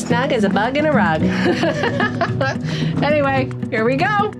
snug as a bug in a rug. Anyway, here we go.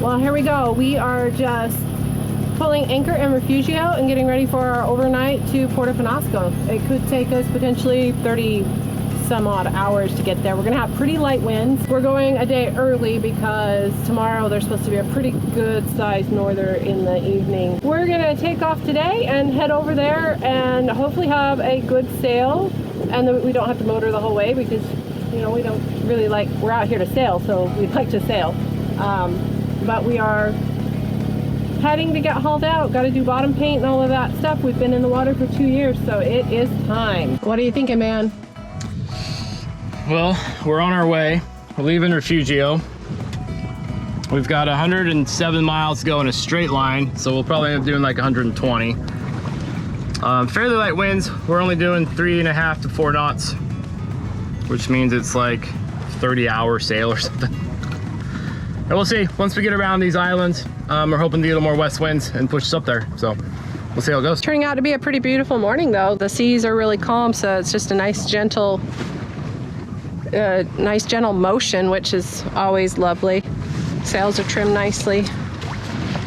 Well, here we go. We are just pulling anchor in Refugio and getting ready for our overnight to Puerto Penasco. It could take us potentially 30 some odd hours to get there. We're gonna have pretty light winds. We're going a day early because tomorrow there's supposed to be a pretty good sized norther in the evening. We're gonna take off today and head over there and hopefully have a good sail, and then we don't have to motor the whole way because, you know, we don't really like, we're out here to sail, so we'd like to sail. But we are heading to get hauled out. Got to do bottom paint and all of that stuff. We've been in the water for 2 years, so it is time. What are you thinking, man? Well, we're on our way. We're leaving Refugio. We've got 107 miles to go in a straight line, so we'll probably end up doing like 120. Fairly light winds. We're only doing 3.5 to 4 knots, which means it's like 30-hour sail or something. And we'll see. Once we get around these islands, we're hoping to get a little more west winds and push us up there. So we'll see how it goes. Turning out to be a pretty beautiful morning, though. The seas are really calm, so it's just a nice gentle motion, which is always lovely. Sails are trimmed nicely.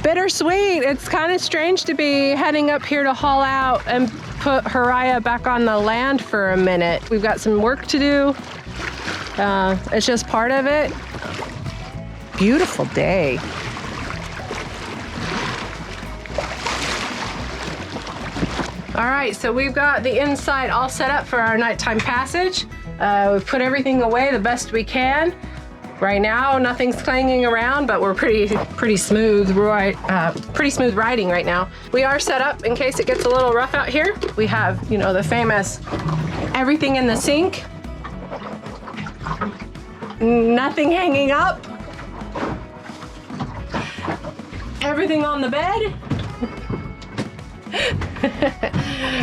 Bittersweet. It's kind of strange to be heading up here to haul out and put Hiraya back on the land for a minute. We've got some work to do. It's just part of it. Beautiful day. All right, so we've got the inside all set up for our nighttime passage. We've put everything away the best we can. Right now, nothing's clanging around, but we're pretty smooth, pretty smooth riding right now. We are set up in case it gets a little rough out here. We have, you know, the famous everything in the sink, nothing hanging up, everything on the bed.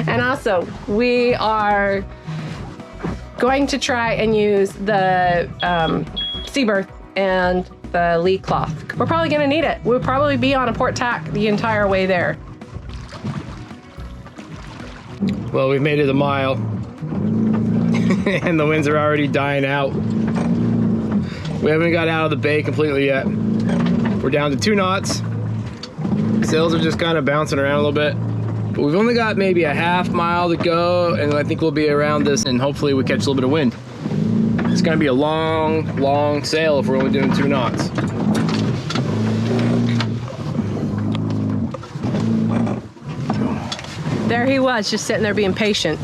And also, we are going to try and use the sea berth and the lee cloth. We're probably gonna need it. We'll probably be on a port tack the entire way there. Well, we've made it a mile and the winds are already dying out. We haven't got out of the bay completely yet. We're down to 2 knots. Sails are just kind of bouncing around a little bit. But we've only got maybe a half mile to go, and I think we'll be around this, and hopefully we catch a little bit of wind. It's gonna be a long sail if we're only doing 2 knots. There he was, just sitting there being patient.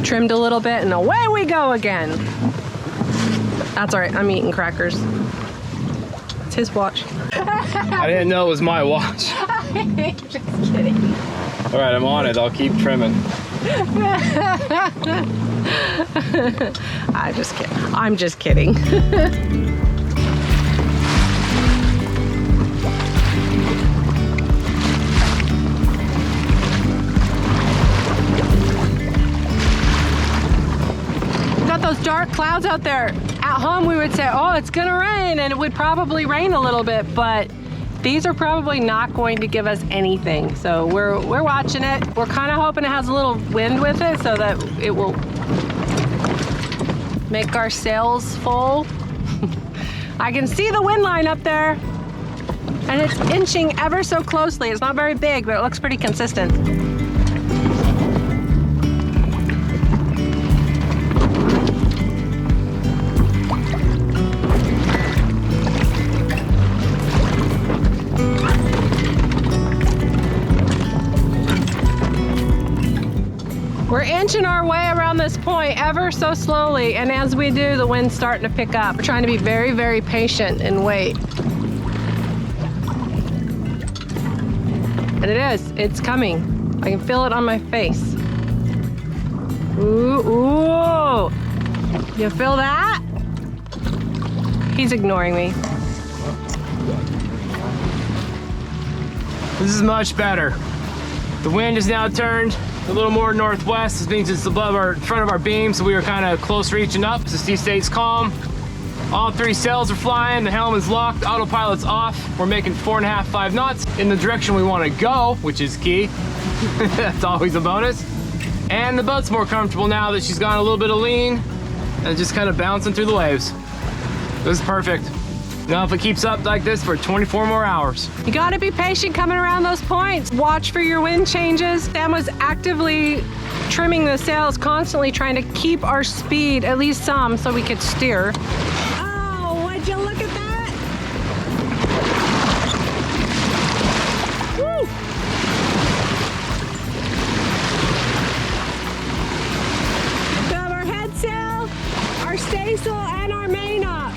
Trimmed a little bit and away we go again. That's all right, I'm eating crackers. It's his watch. I didn't know it was my watch. Just kidding. All right, I'm on it. I'll keep trimming. I'm just kidding. I'm just kidding. Got those dark clouds out there. At home, we would say, oh, it's gonna rain, and it would probably rain a little bit, but these are probably not going to give us anything. So we're watching it. We're kind of hoping it has a little wind with it so that it will make our sails full. I can see the wind line up there, and it's inching ever so closely. It's not very big, but it looks pretty consistent. We're inching our way around this point ever so slowly, and as we do, the wind's starting to pick up. We're trying to be very, very patient and wait. And it is, it's coming. I can feel it on my face. Ooh, ooh. You feel that? He's ignoring me. This is much better. The wind is now turned a little more northwest. This means it's above our front of our beam, so we are kind of close reaching up. The sea stays calm. All 3 sails are flying. The helm is locked. Autopilot's off. We're making 4.5, 5 knots in the direction we want to go, which is key. That's always a bonus. And the boat's more comfortable now that she's got a little bit of lean and just kind of bouncing through the waves. This is perfect. Now if it keeps up like this for 24 more hours. You gotta be patient coming around those points. Watch for your wind changes. Sam was actively trimming the sails, constantly trying to keep our speed, at least some, so we could steer. Oh, would you look at that? Woo! We have our head sail, our staysail, and our main up.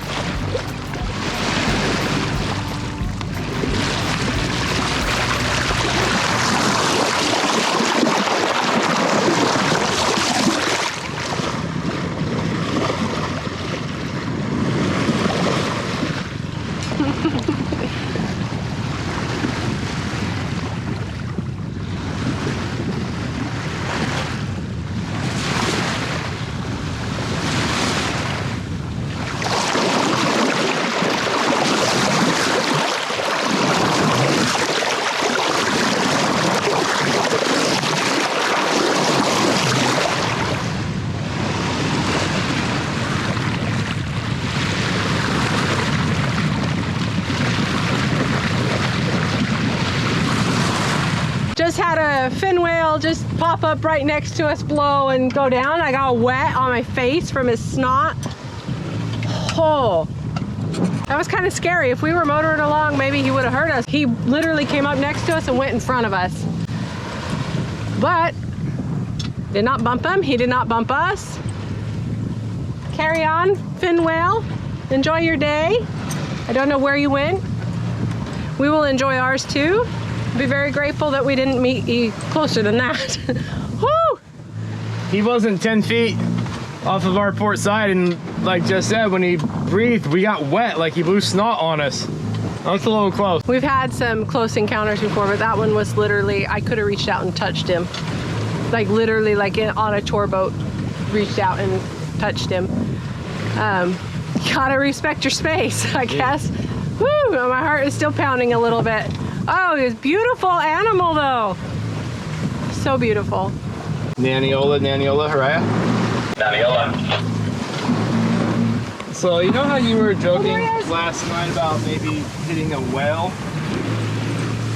Just had a fin whale just pop up right next to us, blow and go down. I got wet on my face from his snot. Oh, that was kind of scary. If we were motoring along, maybe he would have hurt us. He literally came up next to us and went in front of us. But did not bump him. He did not bump us. Carry on, fin whale. Enjoy your day. I don't know where you went. We will enjoy ours too. Be very grateful that we didn't meet you closer than that. Woo! He wasn't 10 feet off of our port side, and like Jess said, when he breathed, we got wet, like he blew snot on us. That's a little close. We've had some close encounters before, but that one was literally, I could have reached out and touched him. Like literally like on a tour boat, reached out and touched him. You gotta respect your space, I guess. Woo, my heart is still pounding a little bit. Oh, he's a beautiful animal though. So beautiful. Naniola, Hiraya. Naniola. So you know how you were joking last night about maybe hitting a whale?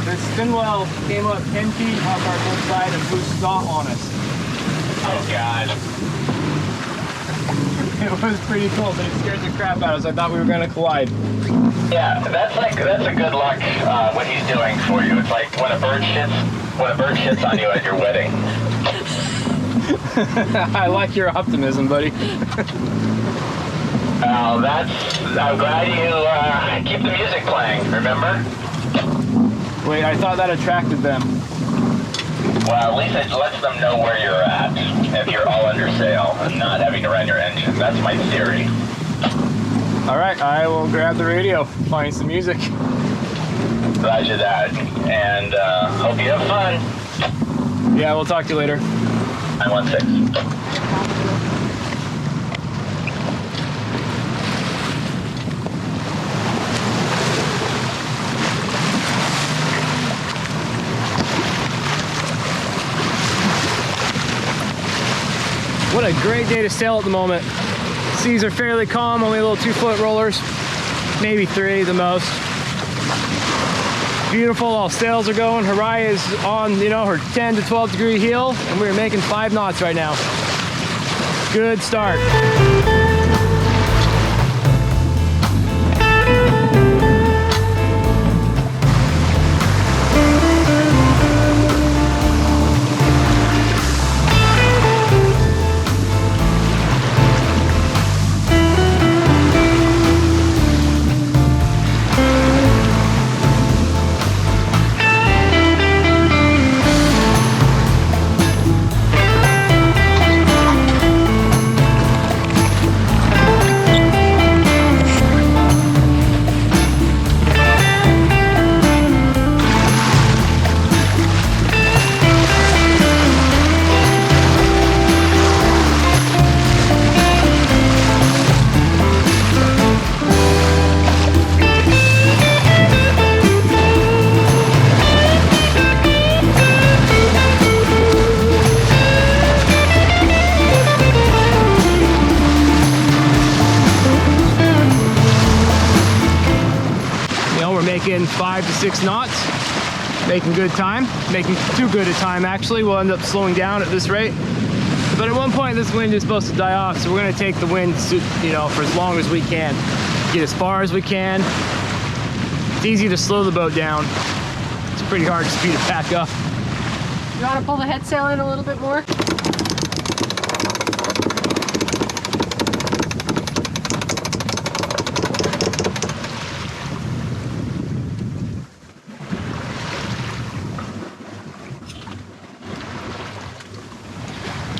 This fin whale came up 10 feet off our boat side and blew snot on us. Oh God. It was pretty cool, but it scared the crap out of us. I thought we were gonna collide. Yeah, that's a good luck what he's doing for you. It's like when a bird shits on you at your wedding. I like your optimism, buddy. I'm glad you keep the music playing, remember? Wait, I thought that attracted them. Well, at least it lets them know where you're at if you're all under sail and not having to run your engine. That's my theory. All right, I will grab the radio, find some music. Roger that, and hope you have fun. Yeah, we'll talk to you later. 916. What a great day to sail at the moment. Seas are fairly calm, only little 2-foot rollers, maybe 3 the most. Beautiful, all sails are going. Hiraya is on, her 10 to 12 degree heel, and we're making 5 knots right now. Good start. 26 knots. Making good time, making too good a time actually. We'll end up slowing down at this rate. But at one point this wind is supposed to die off, so we're gonna take the wind, you know, for as long as we can. Get as far as we can. It's easy to slow the boat down. It's pretty hard to speed it back up. You want to pull the head sail in a little bit more?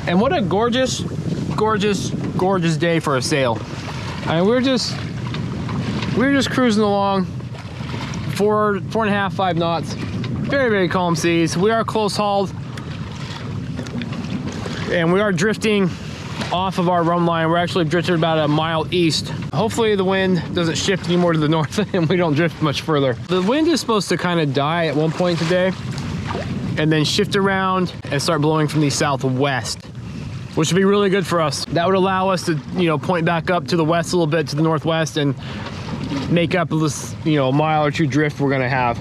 And what a gorgeous, gorgeous, gorgeous day for a sail. I mean, we're just cruising along, 4.5, 5 knots. Very, very calm seas. We are close hauled, and we are drifting off of our run line. We're actually drifted about a mile east. Hopefully the wind doesn't shift anymore to the north and we don't drift much further. The wind is supposed to kind of die at one point today and then shift around and start blowing from the southwest, which would be really good for us. That would allow us to, you know, point back up to the west a little bit, to the northwest, and make up this, you know, mile or two drift we're gonna have.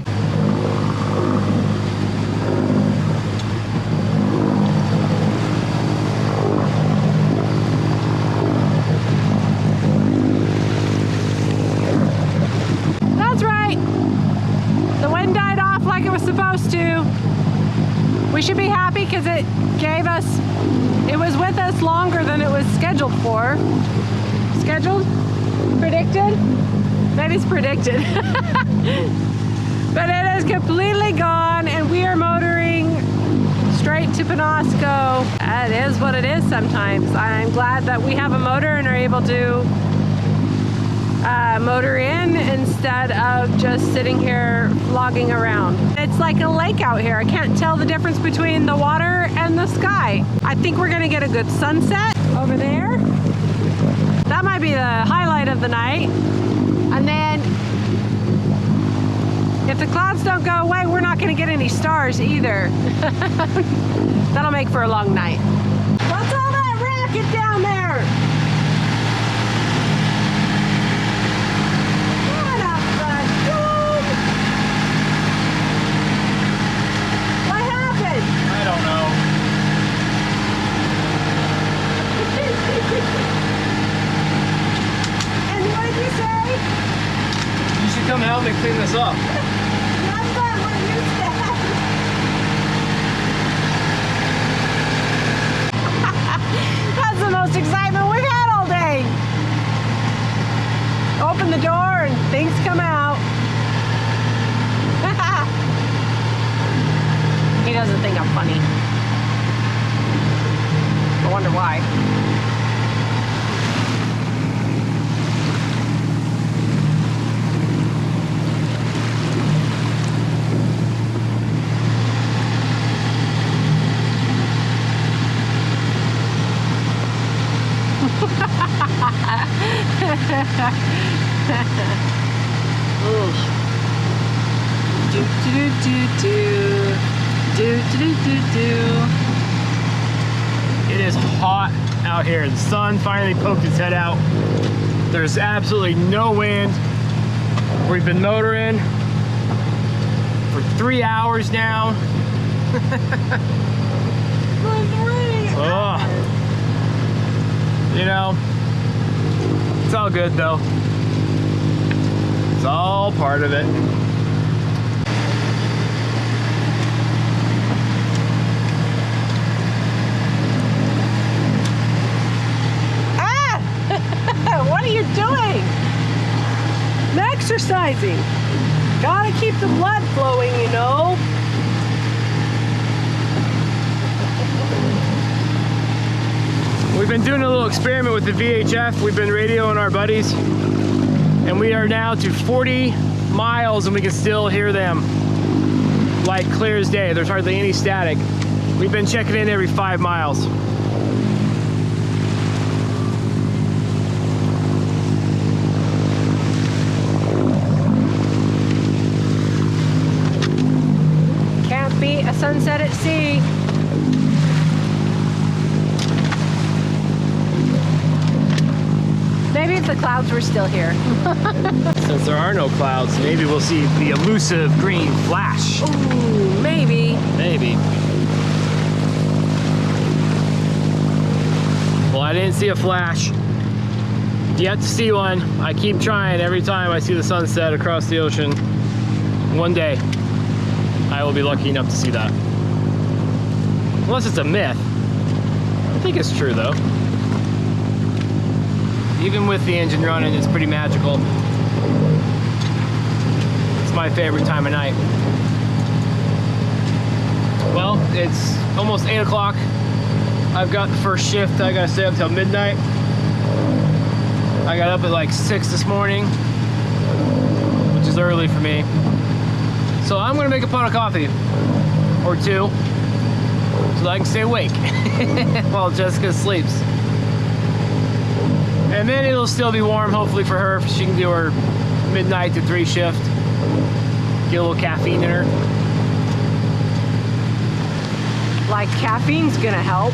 That's right. The wind died off like it was supposed to. We should be happy because it was with us longer than it was scheduled for. Scheduled? Predicted? Maybe it's predicted. But it is completely gone and we are motoring straight to Penasco. It is what it is sometimes. I'm glad that we have a motor and are able to motor in instead of just sitting here flogging around. It's like a lake out here. I can't tell the difference between the water and the sky. I think we're gonna get a good sunset over there. That might be the highlight of the night. And then if the clouds don't go away, we're not gonna get any stars either. That'll make for a long night. What's all that racket down there? Come help me clean this up. That's not what you said. That's the most excitement we've had all day. Open the door and things come out. He doesn't think I'm funny. I wonder why. It is hot out here. The sun finally poked its head out. There's absolutely no wind. We've been motoring for 3 hours now. Oh. You know, it's all good though. It's all part of it. What are you doing? I'm exercising. Gotta keep the blood flowing, you know. We've been doing a little experiment with the VHF. We've been radioing our buddies, and we are now to 40 miles and we can still hear them like clear as day. There's hardly any static. We've been checking in every 5 miles. Can't beat a sunset at sea. Maybe if the clouds were still here. Since there are no clouds, maybe we'll see the elusive green flash. Ooh, maybe. Maybe. Well, I didn't see a flash. Yet to see one. I keep trying every time I see the sunset across the ocean. One day, I will be lucky enough to see that. Unless it's a myth. I think it's true though. Even with the engine running, it's pretty magical. It's my favorite time of night. Well, it's almost 8 o'clock. I've got the first shift. I gotta stay up till midnight. I got up at like 6 this morning, which is early for me. So I'm gonna make a pot of coffee or two so that I can stay awake while Jessica sleeps. And then it'll still be warm, hopefully for her. She can do her midnight to 3 shift. Get a little caffeine in her. Like caffeine's gonna help.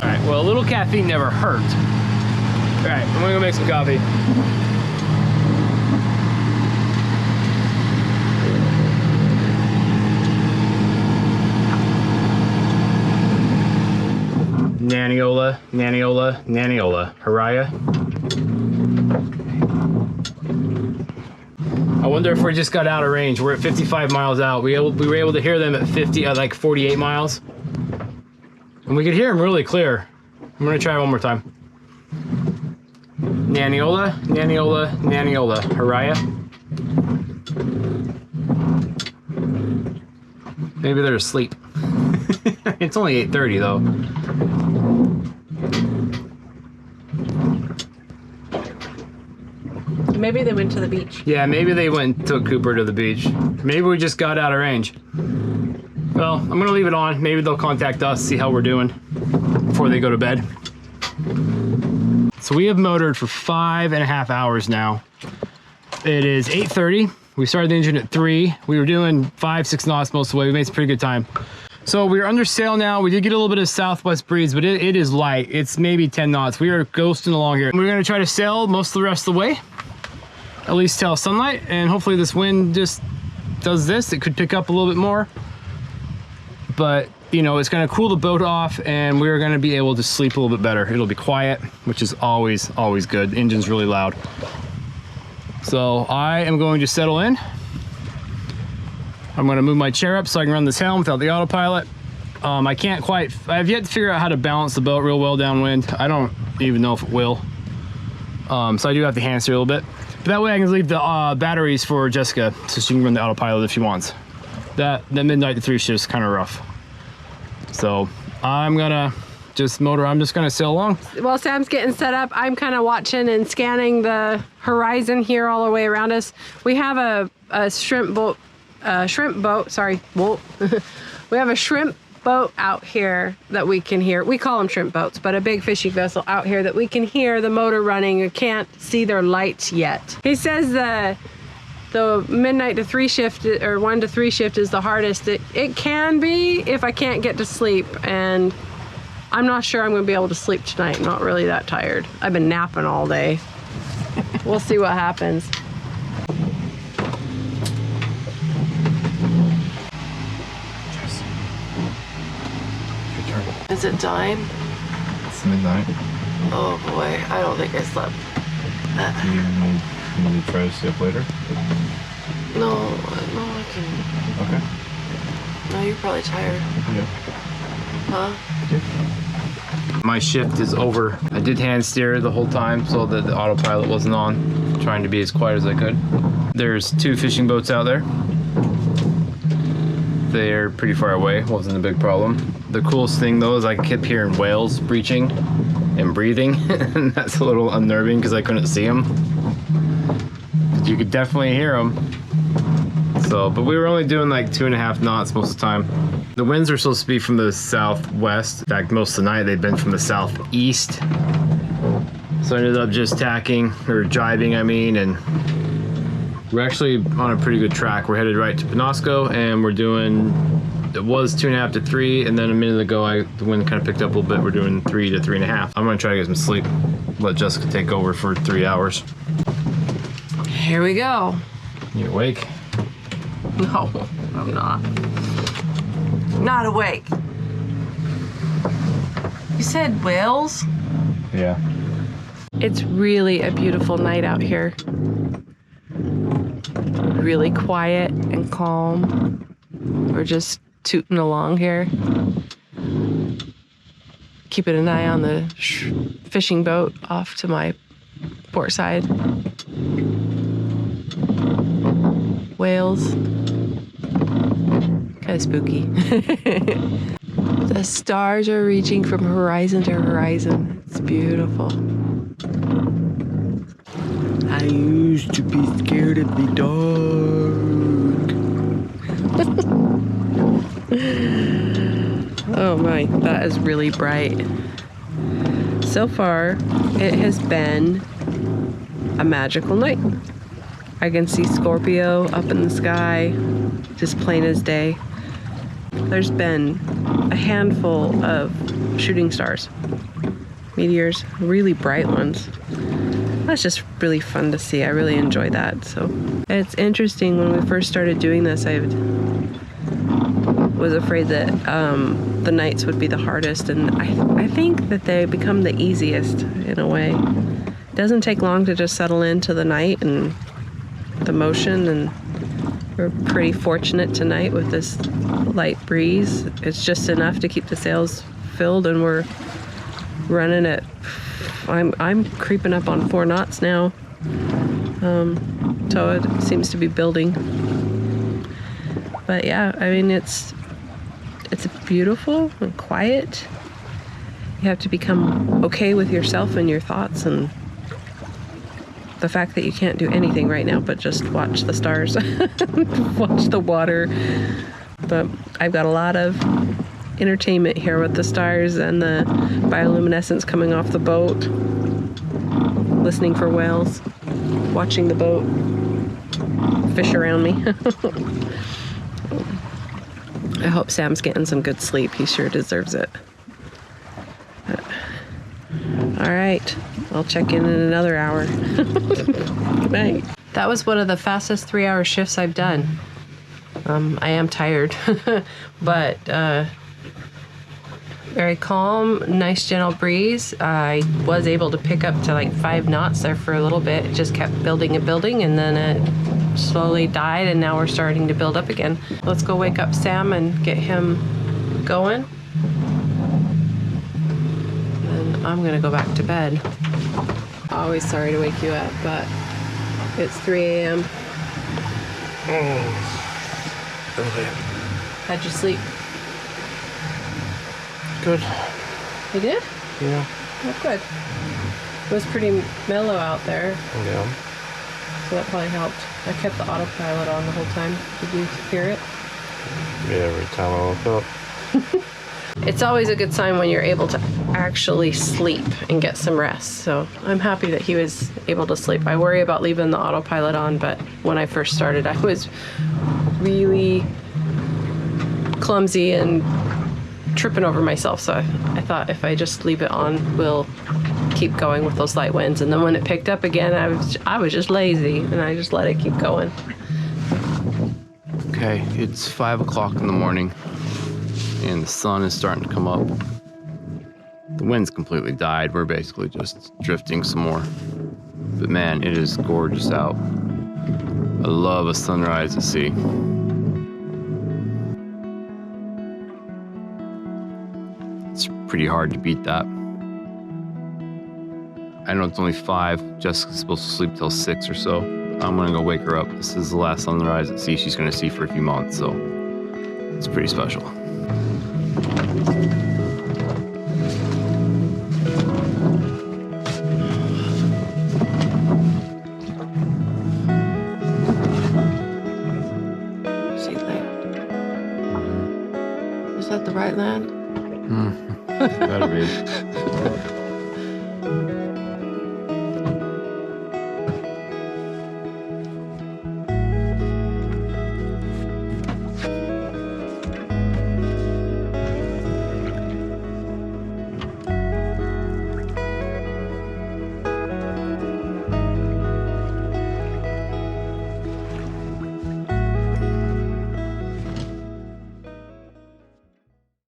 All right, well, a little caffeine never hurt. All right, I'm gonna go make some coffee. Naniola, Naniola, Naniola. Hiraya. I wonder if we just got out of range. We're at 55 miles out. We were able to hear them at 48 miles. And we could hear them really clear. I'm gonna try one more time. Naniola, Naniola, Naniola. Hiraya. Maybe they're asleep. It's only 8:30 though. Maybe they went to the beach. Yeah, maybe they went and took Cooper to the beach. Maybe we just got out of range. Well, I'm gonna leave it on. Maybe they'll contact us, see how we're doing before they go to bed. So we have motored for 5.5 hours now. It is 8:30. We started the engine at 3. We were doing 5-6 knots most of the way. We made some pretty good time. So we're under sail now. We did get a little bit of southwest breeze, but it is light. It's maybe 10 knots. We are ghosting along here. We're gonna try to sail most of the rest of the way, at least till sunlight, and hopefully this wind just does this. It could pick up a little bit more, but you know, it's gonna cool the boat off and we're gonna be able to sleep a little bit better. It'll be quiet, which is always good. The engine's really loud. So I am going to settle in. I'm gonna move my chair up so I can run this helm without the autopilot. I've yet to figure out how to balance the boat real well downwind. I don't even know if it will. So I do have to hand steer a little bit. But that way I can leave the batteries for Jessica so she can run the autopilot if she wants. The midnight to 3 shift is kind of rough. So I'm gonna just gonna sail along. While Sam's getting set up, I'm kind of watching and scanning the horizon here all the way around us. We have a shrimp boat, sorry, boat. We have a shrimp boat out here that we can hear. We call them shrimp boats, but a big fishing vessel out here that we can hear the motor running. You can't see their lights yet. He says the midnight to 3 shift or 1 to 3 shift is the hardest. It can be if I can't get to sleep, and I'm not sure I'm gonna be able to sleep tonight. I'm not really that tired. I've been napping all day. We'll see what happens. Is it time? It's midnight. Oh boy, I don't think I slept. Do you need to try to stay up later? No, I can. Okay. No, you're probably tired. Yeah. Huh? My shift is over. I did hand steer the whole time so that the autopilot wasn't on, trying to be as quiet as I could. There's 2 fishing boats out there. They're pretty far away, wasn't a big problem. The coolest thing though is I kept hearing whales breaching and breathing, and that's a little unnerving because I couldn't see them. But you could definitely hear them. So, but we were only doing like 2.5 knots most of the time. The winds are supposed to be from the southwest. In fact, most of the night they've been from the southeast. So I ended up just tacking, or jibing I mean, and We're actually on a pretty good track. We're headed right to Penasco, and we're doing, it was 2.5 to 3, and then a minute ago the wind kind of picked up a little bit. We're doing 3 to 3.5. I'm gonna try to get some sleep. Let Jessica take over for 3 hours. Here we go. You awake? No, I'm not. Not awake. You said whales? Yeah. It's really a beautiful night out here. Really quiet and calm. We're just tooting along here. Keeping an eye on the fishing boat off to my port side. Whales. Kind of spooky. The stars are reaching from horizon to horizon. It's beautiful. I used to be scared of the dark. Oh my, that is really bright. So far, it has been a magical night. I can see Scorpio up in the sky, just plain as day. There's been a handful of shooting stars, meteors, really bright ones. That's just really fun to see. I really enjoy that. So it's interesting, when we first started doing this, I was afraid that the nights would be the hardest, and I think that they become the easiest in a way. It doesn't take long to just settle into the night and the motion, and we're pretty fortunate tonight with this light breeze. It's just enough to keep the sails filled, and we're running at, I'm creeping up on 4 knots now. So it seems to be building. But yeah, I mean, it's beautiful and quiet. You have to become okay with yourself and your thoughts, and the fact that you can't do anything right now but just watch the stars, watch the water. But I've got a lot of entertainment here with the stars and the bioluminescence coming off the boat, listening for whales, watching the boat fish around me. I hope Sam's getting some good sleep. He sure deserves it. All right, I'll check in another hour. Good night. That was one of the fastest 3-hour shifts I've done. I am tired, but very calm, nice gentle breeze. I was able to pick up to like 5 knots there for a little bit. It just kept building and building, and then it slowly died, and now we're starting to build up again. Let's go wake up Sam and get him going. And I'm gonna go back to bed. Always sorry to wake you up, but it's 3 a.m. Okay. How'd you sleep? Good. You did? Yeah. Oh, good. It was pretty mellow out there, Yeah. so that probably helped. I kept the autopilot on the whole time. Did you hear it? Yeah, every time I woke up. It's always a good sign when you're able to actually sleep and get some rest. So I'm happy that he was able to sleep. I worry about leaving the autopilot on, but when I first started, I was really clumsy and tripping over myself. So I thought if I just leave it on, we'll keep going with those light winds. And then when it picked up again, I was just lazy, and I just let it keep going. Okay, it's 5 o'clock in the morning, and the sun is starting to come up. The wind's completely died. We're basically just drifting some more. But man, it is gorgeous out. I love a sunrise at sea. It's pretty hard to beat that. I know it's only 5. Jessica's supposed to sleep till 6 or so. I'm gonna go wake her up. This is the last sunrise at sea she's gonna see for a few months, so it's pretty special. See land? Is that the right land? Better be.